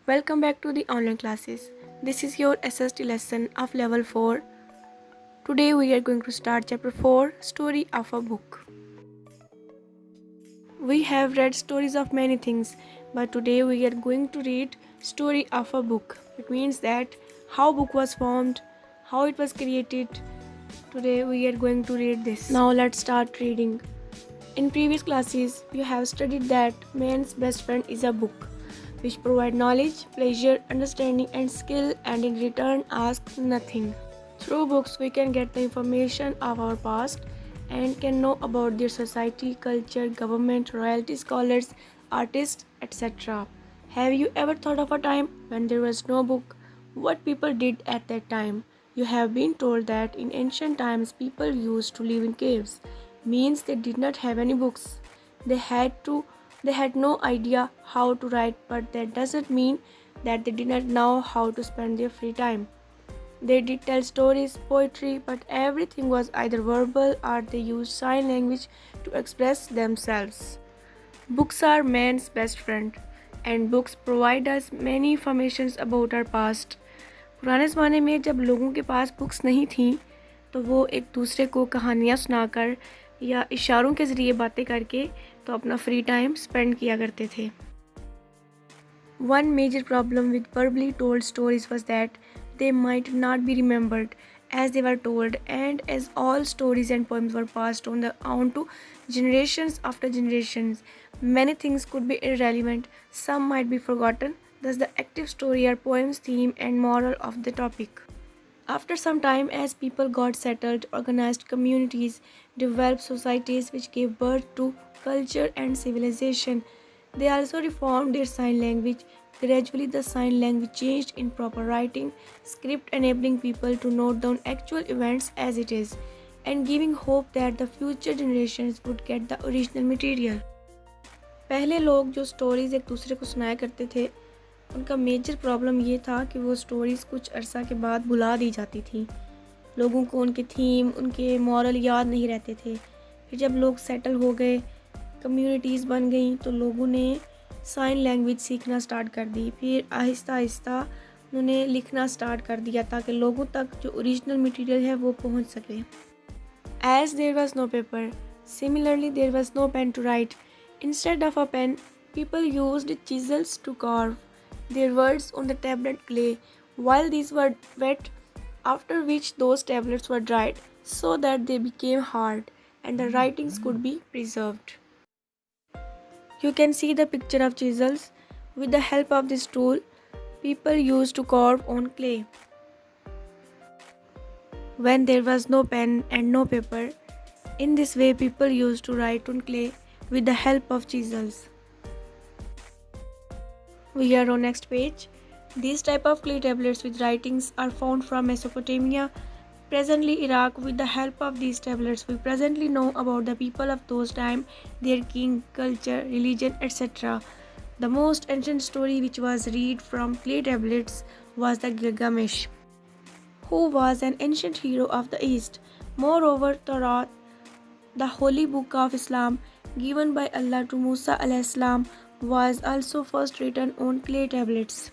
Welcome back to the online classes. This is your S.st lesson of level 4. Today we are going to start chapter 4, Story of a Book. We have read stories of many things, but today we are going to read Story of a Book. It means that how book was formed, how it was created. Today we are going to read this. Now let's start reading. In previous classes, you have studied that man's best friend is a book, which provide knowledge, pleasure, understanding and skill, and in return asks nothing. Through books we can get the information of our past and can know about their society, culture, government, royalty, scholars, artists, etc. Have you ever thought of a time when there was no book? What people did at that time? You have been told that in ancient times people used to live in caves. Means they did not have any books. They had no idea how to write, but that doesn't mean that they did not know how to spend their free time. They did tell stories, poetry, but everything was either verbal or they used sign language to express themselves. Books are man's best friend, and books provide us many informations about our past. पुराने ज़माने में जब लोगों के पास books नहीं थीं, तो वो एक दूसरे को कहानियाँ सुनाकर या इशारों के ज़रिए बातें करके तो अपना फ्री टाइम स्पेंड किया करते थे. One major problem with verbally told stories was that they might not be remembered as they were told, and as all stories and poems were passed on to generations after generations, many things could be irrelevant, some might be forgotten, thus the active story or poem's theme and moral of the topic. After some time, as people got settled, organized communities, developed societies which gave birth to culture and civilization, they also reformed their sign language. Gradually, the sign language changed in proper writing, script enabling people to note down actual events as it is, and giving hope that the future generations would get the original material. पहले लोग जो stories एक दूसरे को सुनाया करते थे, उनका मेजर प्रॉब्लम ये था कि वो स्टोरीज़ कुछ अरसा के बाद भुला दी जाती थी. लोगों को उनके थीम, उनके मॉरल याद नहीं रहते थे. फिर जब लोग सेटल हो गए, कम्युनिटीज़ बन गई, तो लोगों ने साइन लैंग्वेज सीखना स्टार्ट कर दी. फिर आहिस्ता आहिस्ता उन्होंने लिखना स्टार्ट कर दिया ताकि लोगों तक जो ओरिजिनल मटेरियल है वो पहुंच सके. As there was no paper, similarly there was no pen to write. Instead of a pen, people used chisels to carve their words on the tablet clay while these were wet, after which those tablets were dried so that they became hard and the writings could be preserved. You can see the picture of chisels. With the help of this tool, people used to carve on clay. When there was no pen and no paper, in this way people used to write on clay with the help of chisels. We are on next page. These type of clay tablets with writings are found from Mesopotamia, presently Iraq. With the help of these tablets, we presently know about the people of those time, their king, culture, religion, etc. The most ancient story which was read from clay tablets was the Gilgamesh, who was an ancient hero of the East. Moreover, Torah, the holy book of Islam, given by Allah to Musa alayhi salam, was also first written on clay tablets.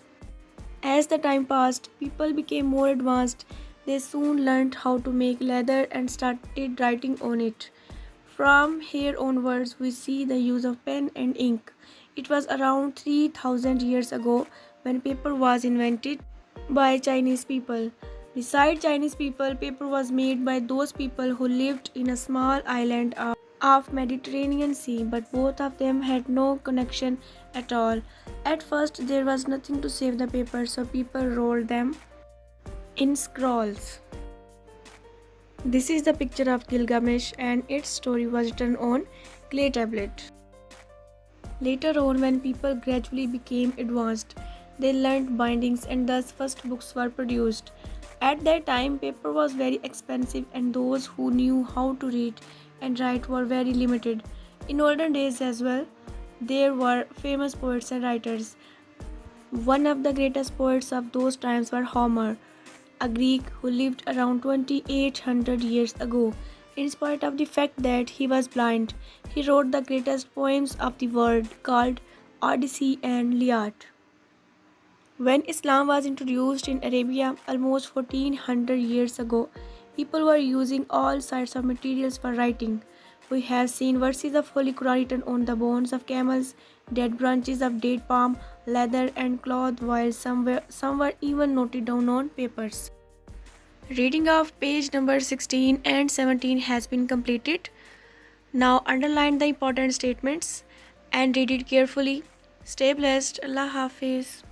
As the time passed, people became more advanced. They soon learned how to make leather and started writing on it. From here onwards, we see the use of pen and ink. It was around 3000 years ago when paper was invented by Chinese people. Besides Chinese people, paper was made by those people who lived in a small island of Mediterranean Sea, but both of them had no connection at all. At first, there was nothing to save the paper, so people rolled them in scrolls. This is the picture of Gilgamesh, and its story was written on clay tablet. Later on, when people gradually became advanced, they learned bindings and thus first books were produced. At that time, paper was very expensive and those who knew how to read and write were very limited. In olden days as well, there were famous poets and writers. One of the greatest poets of those times was Homer, a Greek who lived around 2800 years ago. In spite of the fact that he was blind, he wrote the greatest poems of the world called Odyssey and Iliad. When Islam was introduced in Arabia almost 1400 years ago, people were using all sorts of materials for writing. We have seen verses of Holy Quran written on the bones of camels, dead branches of date palm, leather, and cloth, while some were even noted down on papers. Reading of page number 16 and 17 has been completed. Now underline the important statements and read it carefully. Stay blessed. Allah Hafiz.